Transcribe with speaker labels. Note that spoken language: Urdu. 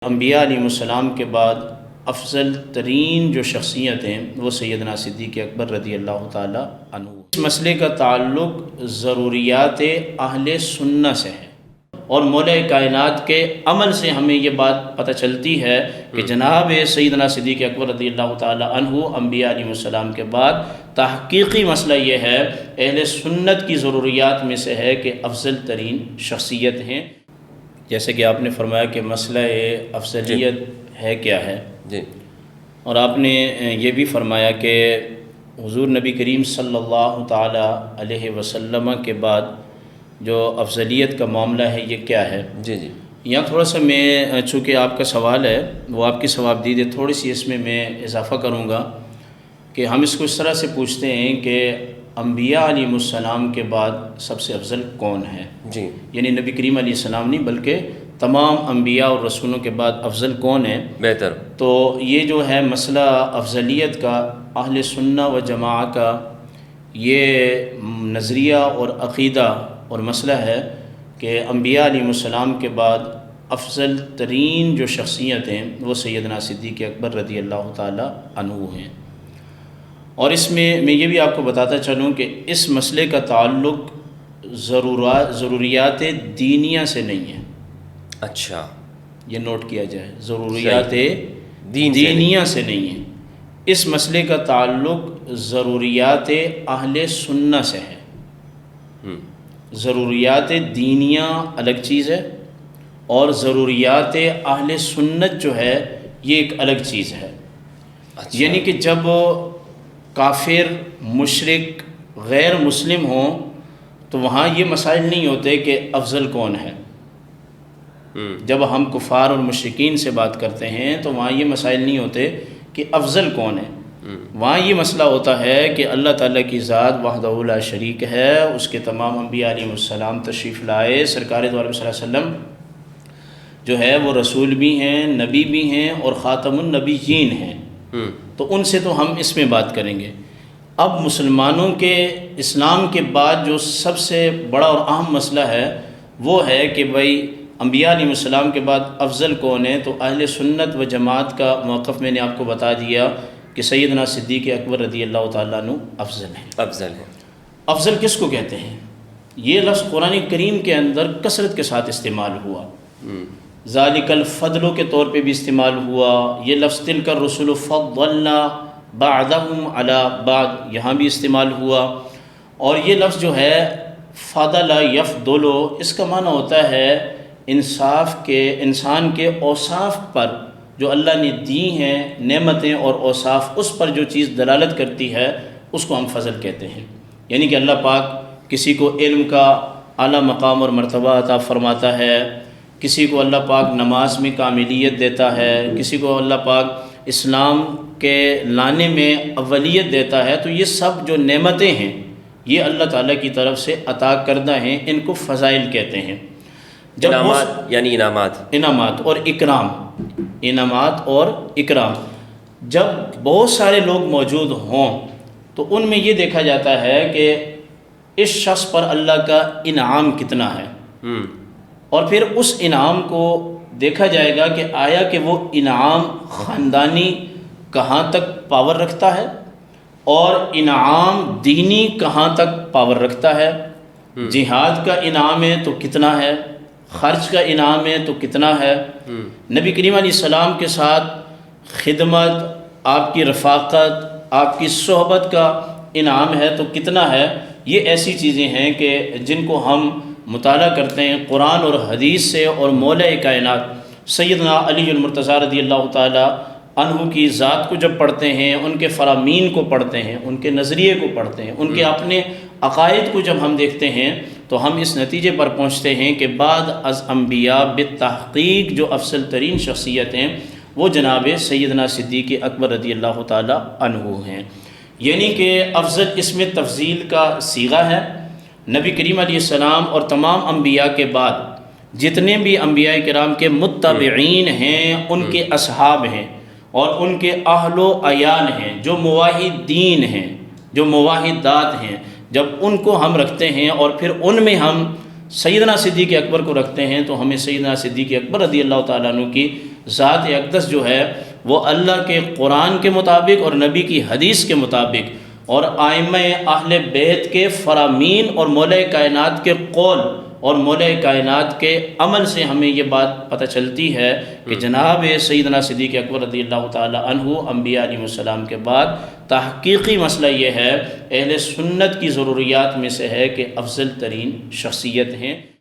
Speaker 1: انبیاء علیہ السلام کے بعد افضل ترین جو شخصیت ہیں وہ سیدنا صدیق اکبر رضی اللہ تعالی عنہ۔ اس مسئلے کا تعلق ضروریات اہل سنت سے ہے اور مولا کائنات کے عمل سے ہمیں یہ بات پتہ چلتی ہے کہ جناب سیدنا صدیق اکبر رضی اللہ تعالی عنہ انبیاء علیہ السلام کے بعد تحقیقی مسئلہ یہ ہے، اہل سنت کی ضروریات میں سے ہے کہ افضل ترین شخصیت ہیں۔ جیسے کہ آپ نے فرمایا کہ مسئلہ افضلیت ہے کیا ہے،
Speaker 2: جی،
Speaker 1: اور آپ نے یہ بھی فرمایا کہ حضور نبی کریم صلی اللہ تعالی علیہ وسلم کے بعد جو افضلیت کا معاملہ ہے یہ کیا ہے۔
Speaker 2: جی جی
Speaker 1: یہاں تھوڑا سا میں، چونکہ آپ کا سوال ہے وہ آپ کی ثوابدید ہے، تھوڑی سی اس میں اضافہ کروں گا کہ ہم اس کو اس طرح سے پوچھتے ہیں کہ انبیاء علیہ السلام کے بعد سب سے افضل کون ہے،
Speaker 2: جی،
Speaker 1: یعنی نبی کریم علیہ السلام نہیں بلکہ تمام انبیاء اور رسولوں کے بعد افضل کون ہے۔
Speaker 2: بہتر۔
Speaker 1: تو یہ جو ہے مسئلہ افضلیت کا اہل سنت و جماعت کا یہ نظریہ اور عقیدہ اور مسئلہ ہے کہ انبیاء علیہ السلام کے بعد افضل ترین جو شخصیت ہیں وہ سیدنا صدیق اکبر رضی اللہ تعالی عنہ ہیں۔ اور اس میں یہ بھی آپ کو بتاتا چلوں کہ اس مسئلے کا تعلق ضروریات دینیہ سے نہیں ہے۔
Speaker 2: اچھا،
Speaker 1: یہ نوٹ کیا جائے، ضروریات
Speaker 2: دینیہ
Speaker 1: سے نہیں ہے، اس مسئلے کا تعلق ضروریات اہل سنت سے ہے۔ ضروریات دینیہ الگ چیز ہے اور ضروریات اہل سنت جو ہے یہ ایک الگ چیز ہے۔ یعنی کہ جب کافر، مشرک، غیر مسلم ہوں تو وہاں یہ مسائل نہیں ہوتے کہ افضل کون ہے۔ جب ہم کفار اور مشرکین سے بات کرتے ہیں تو وہاں یہ مسائل نہیں ہوتے کہ افضل کون ہے، وہاں یہ مسئلہ ہوتا ہے کہ اللہ تعالیٰ کی ذات وحدہ لا شریک ہے، اس کے تمام انبیاء علیہ السلام تشریف لائے، سرکار دو عالم صلی اللہ علیہ وسلم جو ہے وہ رسول بھی ہیں، نبی بھی ہیں اور خاتم النبیین ہیں، تو ان سے تو ہم اس میں بات کریں گے۔ اب مسلمانوں کے اسلام کے بعد جو سب سے بڑا اور اہم مسئلہ ہے وہ ہے کہ بھائی انبیاء علیہ السلام کے بعد افضل کون ہے، تو اہل سنت و جماعت کا موقف میں نے آپ کو بتا دیا کہ سیدنا صدیق اکبر رضی اللہ تعالیٰ عنہ افضل ہیں۔
Speaker 2: افضل ہے۔
Speaker 1: افضل کس کو کہتے ہیں؟ یہ لفظ قرآن کریم کے اندر کثرت کے ساتھ استعمال ہوا، ذالک الفضل کے طور پہ بھی استعمال ہوا، یہ لفظ تلک الرسل فضلنا بعضهم علی بعض یہاں بھی استعمال ہوا، اور یہ لفظ جو ہے فضل یفضل اس کا معنی ہوتا ہے انصاف کے، انسان کے اوصاف پر جو اللہ نے دی ہیں نعمتیں اور اوصاف، اس پر جو چیز دلالت کرتی ہے اس کو ہم فضل کہتے ہیں۔ یعنی کہ اللہ پاک کسی کو علم کا اعلیٰ مقام اور مرتبہ عطا فرماتا ہے، کسی کو اللہ پاک نماز میں کاملیت دیتا ہے، کسی کو اللہ پاک اسلام کے لانے میں اولیت دیتا ہے، تو یہ سب جو نعمتیں ہیں یہ اللہ تعالیٰ کی طرف سے عطا کردہ ہیں، ان کو فضائل کہتے ہیں۔
Speaker 2: انعامات یعنی
Speaker 1: انعامات اور اکرام، انعامات اور اکرام، جب بہت سارے لوگ موجود ہوں تو ان میں یہ دیکھا جاتا ہے کہ اس شخص پر اللہ کا انعام کتنا ہے، اور پھر اس انعام کو دیکھا جائے گا کہ آیا کہ وہ انعام خاندانی کہاں تک پاور رکھتا ہے اور انعام دینی کہاں تک پاور رکھتا ہے۔ جہاد کا انعام ہے تو کتنا ہے، خرچ کا انعام ہے تو کتنا ہے، نبی کریم علیہ السلام کے ساتھ خدمت، آپ کی رفاقت، آپ کی صحبت کا انعام ہے تو کتنا ہے۔ یہ ایسی چیزیں ہیں کہ جن کو ہم مطالعہ کرتے ہیں قرآن اور حدیث سے، اور مولا کائنات سیدنا علی المرتضیٰ رضی اللہ تعالی عنہ کی ذات کو جب پڑھتے ہیں، ان کے فرامین کو پڑھتے ہیں، ان کے نظریے کو پڑھتے ہیں، ان کے اپنے عقائد کو جب ہم دیکھتے ہیں تو ہم اس نتیجے پر پہنچتے ہیں کہ بعد از انبیاء بالتحقیق جو افضل ترین شخصیت ہیں وہ جناب سیدنا صدیق اکبر رضی اللہ تعالی عنہ ہیں۔ یعنی کہ افضل اس میں تفضیل کا صیغہ ہے۔ نبی کریم علیہ السلام اور تمام انبیاء کے بعد جتنے بھی انبیاء کرام کے متبعین ہیں، ان کے اصحاب ہیں اور ان کے اہل و عیال ہیں، جو موحدین ہیں، جو موحدات ہیں، جب ان کو ہم رکھتے ہیں اور پھر ان میں ہم سیدنا صدیق اکبر کو رکھتے ہیں تو ہمیں سیدنا صدیق اکبر رضی اللہ تعالیٰ عنہ کی ذات اقدس جو ہے وہ اللہ کے قرآن کے مطابق اور نبی کی حدیث کے مطابق اور ائمہ اہل بیت کے فرامین اور مولا کائنات کے قول اور مولا کائنات کے عمل سے ہمیں یہ بات پتہ چلتی ہے کہ جناب سیدنا صدیق اکبر رضی اللہ تعالی عنہ انبیاء علیہ السلام کے بعد تحقیقی مسئلہ یہ ہے، اہل سنت کی ضروریات میں سے ہے کہ افضل ترین شخصیت ہیں۔